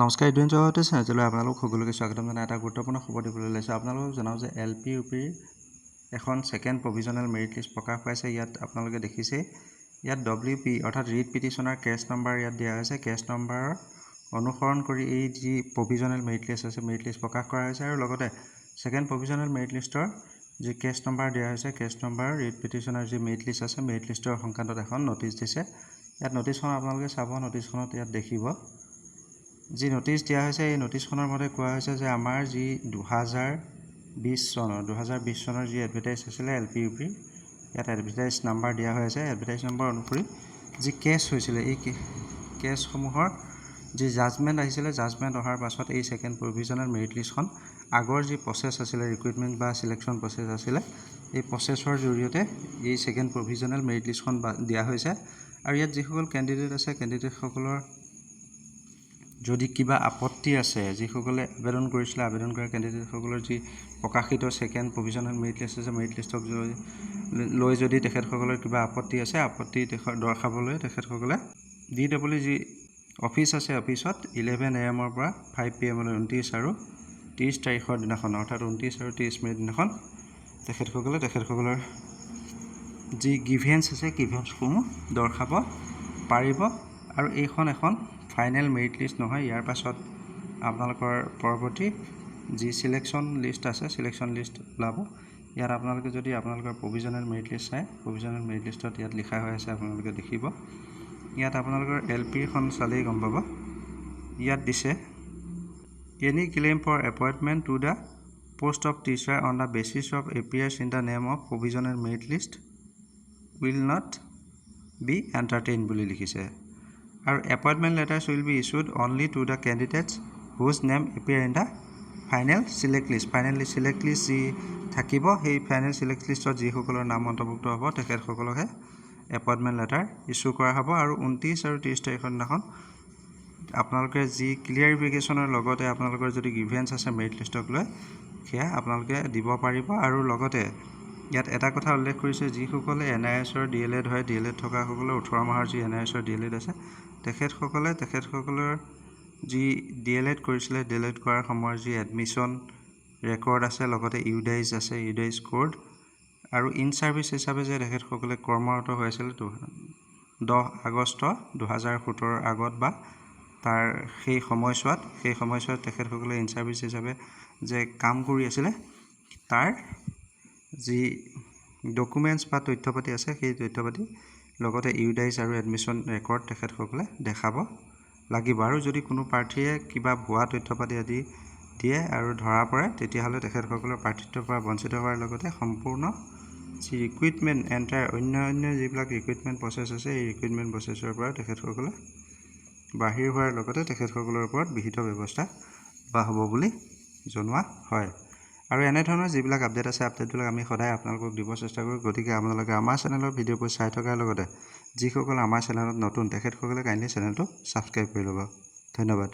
নমস্কাৰ ইডুৱেন জগতে চেনেললৈ আপোনালোক সকলোকে স্বাগতম জনাই এটা গুৰুত্বপূৰ্ণ খবৰ দিবলৈ লৈছোঁ। আপোনালোকক জনাওঁ যে LP UPৰ এখন সেকেন্ড প্ৰভিজনেল মেৰিট লিষ্ট প্ৰকাশ পাইছে। ইয়াত আপোনালোকে দেখিছে ইয়াত WP অৰ্থাৎ ৰিট পিটিশনৰ কেছ নম্বৰ ইয়াত দিয়া হৈছে। কেছ নম্বৰৰ অনুসৰণ কৰি এই যি প্ৰভিজনেল মেৰিট লিষ্ট আছে মেৰিট লিষ্ট প্ৰকাশ কৰা হৈছে আৰু লগতে সেকেন্ড প্ৰভিজনেল মেৰিট লিষ্টৰ যি কেছ নম্বৰ দিয়া হৈছে কেছ নম্বৰ ৰিট পিটিশনৰ যি মেৰিট লিষ্ট আছে মেৰিট লিষ্টৰ সংক্ৰান্তত এখন নটিচ দিছে। ইয়াত নটিচখন আপোনালোকে চাব, নটিচখনত ইয়াত দেখিব যি নটিচ দিয়া হৈছে এই নটিচখনৰ মতে কোৱা হৈছে যে আমাৰ যি 2020 চনৰ যি এডভাৰটাইজ আছিলে LP UP ইয়াত এডভাৰটাইজ নাম্বাৰ দিয়া হৈ আছে। এডভাৰটাইজ নম্বৰ অনুসৰি যি কেছ হৈছিলে এই কেছসমূহৰ যি জাজমেণ্ট আহিছিলে, জাজমেণ্ট অহাৰ পাছত এই সেকেন্ড প্ৰভিজনেল মেৰিট লিষ্টখন আগৰ যি প্ৰচেছ আছিলে ৰিক্ৰুইটমেণ্ট বা সিলেকশ্যন প্ৰচেছ আছিলে এই প্ৰচেছৰ জৰিয়তে এই সেকেন্ড প্ৰভিজনেল মেৰিট লিষ্টখন দিয়া হৈছে। আৰু ইয়াত যিসকল কেণ্ডিডেট আছে কেণ্ডিডেটসকলৰ যদি কিবা আপত্তি আছে, যিসকলে আবেদন কৰিছিলে আবেদন কৰা কেণ্ডিডেটসকলৰ যি প্ৰকাশিত সেকেন্ড প্ৰভিজনেল মেৰিট লিষ্ট আছে মেৰিট লিষ্টক লৈ যদি তেখেতসকলৰ কিবা আপত্তি আছে আপত্তি দৰ্শাবলৈ তেখেতসকলে DW যি অফিচ আছে অফিচত 11 AM পৰা 5 PM 29 আৰু 30 তাৰিখৰ দিনাখন অৰ্থাৎ 29 আৰু 30 মে দিনাখন তেখেতসকলৰ যি গ্ৰিভেন্স আছে গ্ৰিভেন্সসমূহ দৰ্শাব পাৰিব। আৰু এইখন এখন ফাইনেল মেৰিট লিষ্ট নহয়। ইয়াৰ পাছত আপোনালোকৰ পৰৱৰ্তী যি সিলেকশ্যন লিষ্ট আছে সিলেকশ্যন লিষ্ট ওলাব। ইয়াত আপোনালোকে যদি আপোনালোকৰ প্ৰভিজনেল মেৰিট লিষ্ট চাই প্ৰভিজনেল মেৰিট লিষ্টত ইয়াত লিখা হৈ আছে আপোনালোকে দেখিব। ইয়াত আপোনালোকৰ LPখন চালেই গম পাব। ইয়াত দিছে any claim for appointment to the post of teacher on the basis of appears in the name of provisional merit list will not be entertain বুলি লিখিছে। আৰু appointment letters will be issued only to the candidates whose name appear in the final select list. Final select list যি থাকিব সেই final select লিষ্টত যিসকলৰ নাম অন্তৰ্ভুক্ত হ'ব তেখেতসকলকহে এপইণ্টমেণ্ট লেটাৰ ইছ্যু কৰা হ'ব। আৰু 29 আৰু 30 তাৰিখৰ দিনাখন আপোনালোকে যি ক্লিয়াৰিফিকেশ্যনৰ লগতে আপোনালোকৰ যদি গ্ৰিভেন্স আছে মেৰিট লিষ্টক লৈ সেয়া আপোনালোকে দিব পাৰিব। আৰু লগতে ইয়াত এটা কথা উল্লেখ কৰিছে যিসকলে NISৰ DLED হয় DLED থকাসকলে 18 মাহৰ যি NISৰ DLED আছে তেখেতসকলৰ যি DLED কৰিছিলে DLED কৰাৰ সময়ৰ যি এডমিশ্যন ৰেকৰ্ড আছে লগতে ইউডাইজ আছে ইউডাইজ কোড আৰু ইন ছাৰ্ভিচ হিচাপে যে তেখেতসকলে কৰ্মৰত হৈ আছিল 10 আগষ্ট 2017 আগত বা তাৰ সেই সময়ছোৱাত তেখেতসকলে ইন ছাৰ্ভিচ হিচাপে যে কাম কৰি আছিলে তাৰ যি ডকুমেণ্টছ বা তথ্যপাতি আছে সেই তথ্যপাতি লগতে ইউডাইজ আৰু এডমিশ্যন ৰেকৰ্ড তেখেতসকলে দেখাব লাগিব। আৰু যদি কোনো প্ৰাৰ্থীয়ে কিবা ভুৱা তথ্যপাতি আদি দিয়ে আৰু ধৰা পৰে তেতিয়াহ'লে তেখেতসকলৰ প্ৰাৰ্থিত্বৰ পৰা বঞ্চিত হোৱাৰ লগতে সম্পূৰ্ণ যি ৰিক্ৰুইটমেণ্ট এণ্টাৰ অন্য যিবিলাক ৰিক্ৰুইটমেণ্ট প্ৰচেছ আছে এই ৰিক্ৰুইটমেণ্ট প্ৰচেছৰ পৰা তেখেতসকলে বাহিৰ হোৱাৰ লগতে তেখেতসকলৰ ওপৰত বিহিত ব্যৱস্থা হ'ব বুলি জনোৱা হয়। আৰু এনেধৰণৰ যিবিলাক আপডেট আছে আপডেটবিলাক আমি সদায় আপোনালোকক দিব চেষ্টা কৰোঁ। গতিকে আপোনালোকে আমাৰ চেনেলৰ ভিডিঅ'বোৰ চাই থকাৰ লগতে যিসকল আমাৰ চেনেলত নতুন তেখেতসকলে কাইণ্ডলি চেনেলটো ছাবস্ক্ৰাইব কৰি ল'ব। ধন্যবাদ।